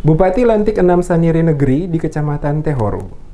Bupati lantik 6 saniri negeri di Kecamatan Tehoru.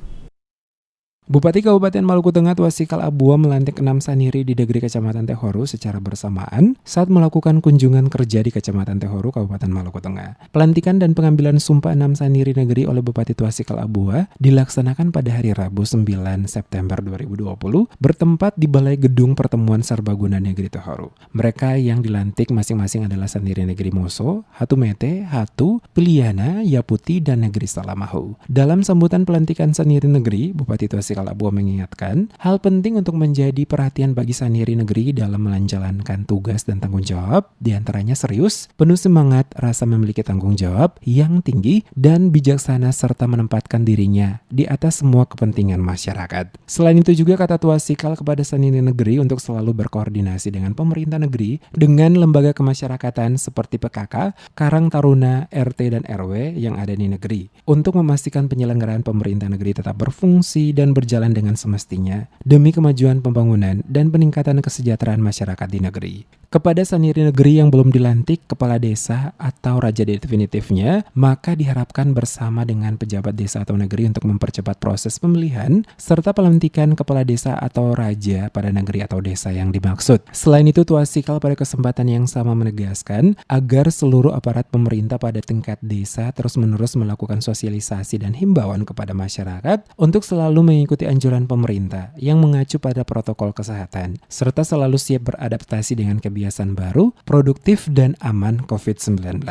Bupati Kabupaten Maluku Tengah Twasikal Abua melantik 6 saniri di negeri Kecamatan Tehoru secara bersamaan saat melakukan kunjungan kerja di Kecamatan Tehoru, Kabupaten Maluku Tengah. Pelantikan dan pengambilan sumpah 6 saniri negeri oleh Bupati Twasikal Abua dilaksanakan pada hari Rabu 9 September 2020 bertempat di Balai Gedung Pertemuan Serbaguna Negeri Tehoru. Mereka yang dilantik masing-masing adalah saniri negeri Moso, Hatumete, Hatu, Piliana, Yaputi, dan negeri Salamahu. Dalam sambutan pelantikan saniri negeri, Bupati Twasikal Abua mengingatkan hal penting untuk menjadi perhatian bagi saniri negeri dalam menjalankan tugas dan tanggung jawab, diantaranya serius, penuh semangat, rasa memiliki tanggung jawab yang tinggi, dan bijaksana serta menempatkan dirinya di atas semua kepentingan masyarakat. Selain itu juga kata Twasikal kepada saniri negeri untuk selalu berkoordinasi dengan pemerintah negeri, dengan lembaga kemasyarakatan seperti PKK, Karang Taruna, RT, dan RW yang ada di negeri, untuk memastikan penyelenggaraan pemerintah negeri tetap berfungsi dan berjalan dengan semestinya demi kemajuan pembangunan dan peningkatan kesejahteraan masyarakat di negeri. Kepada saniri negeri yang belum dilantik kepala desa atau raja definitifnya, maka diharapkan bersama dengan pejabat desa atau negeri untuk mempercepat proses pemilihan serta pelantikan kepala desa atau raja pada negeri atau desa yang dimaksud. Selain itu, Twasikal pada kesempatan yang sama menegaskan agar seluruh aparat pemerintah pada tingkat desa terus-menerus melakukan sosialisasi dan himbauan kepada masyarakat untuk selalu mengikuti anjuran pemerintah yang mengacu pada protokol kesehatan, serta selalu siap beradaptasi dengan kebiasaan baru, produktif, dan aman COVID-19.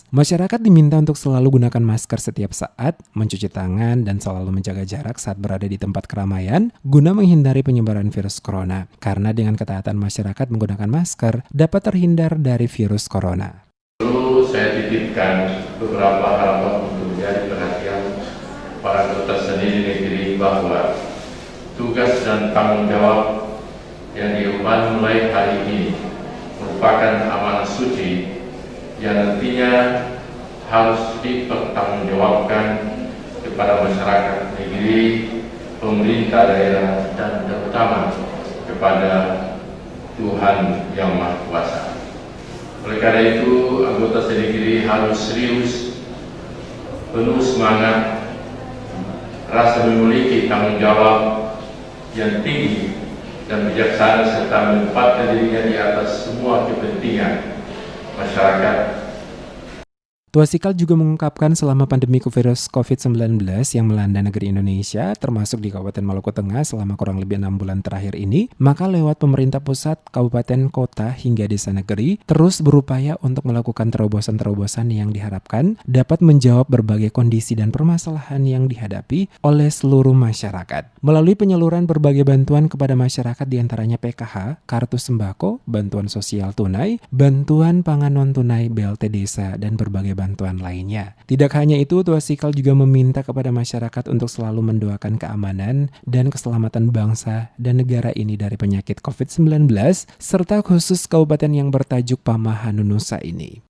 Masyarakat diminta untuk selalu gunakan masker setiap saat, mencuci tangan, dan selalu menjaga jarak saat berada di tempat keramaian guna menghindari penyebaran virus corona, karena dengan ketaatan masyarakat menggunakan masker dapat terhindar dari virus corona. Perlu saya titipkan beberapa harapan untuk menjadi perhatian para anggota saniri negeri bahwa tugas dan tanggung jawab yang diemban mulai hari ini merupakan amanah suci yang nantinya harus dipertanggungjawabkan kepada masyarakat negeri, pemerintah daerah, dan terutama kepada Tuhan Yang Maha Kuasa. Oleh karena itu, anggota senegeri harus serius, penuh semangat, rasa memiliki tanggung jawab yang tinggi dan bijaksana serta menempatkan dirinya di atas semua kepentingan masyarakat. Twasikal juga mengungkapkan selama pandemi virus COVID-19 yang melanda negeri Indonesia, termasuk di Kabupaten Maluku Tengah selama kurang lebih 6 bulan terakhir ini, maka lewat pemerintah pusat, kabupaten, kota, hingga desa negeri, terus berupaya untuk melakukan terobosan-terobosan yang diharapkan dapat menjawab berbagai kondisi dan permasalahan yang dihadapi oleh seluruh masyarakat. Melalui penyaluran berbagai bantuan kepada masyarakat diantaranya PKH, kartu sembako, bantuan sosial tunai, bantuan pangan non-tunai, BLT desa, dan berbagai bantuan lainnya. Tidak hanya itu, Twasikal juga meminta kepada masyarakat untuk selalu mendoakan keamanan dan keselamatan bangsa dan negara ini dari penyakit COVID-19, serta khusus kabupaten yang bertajuk Pamahanunusa ini.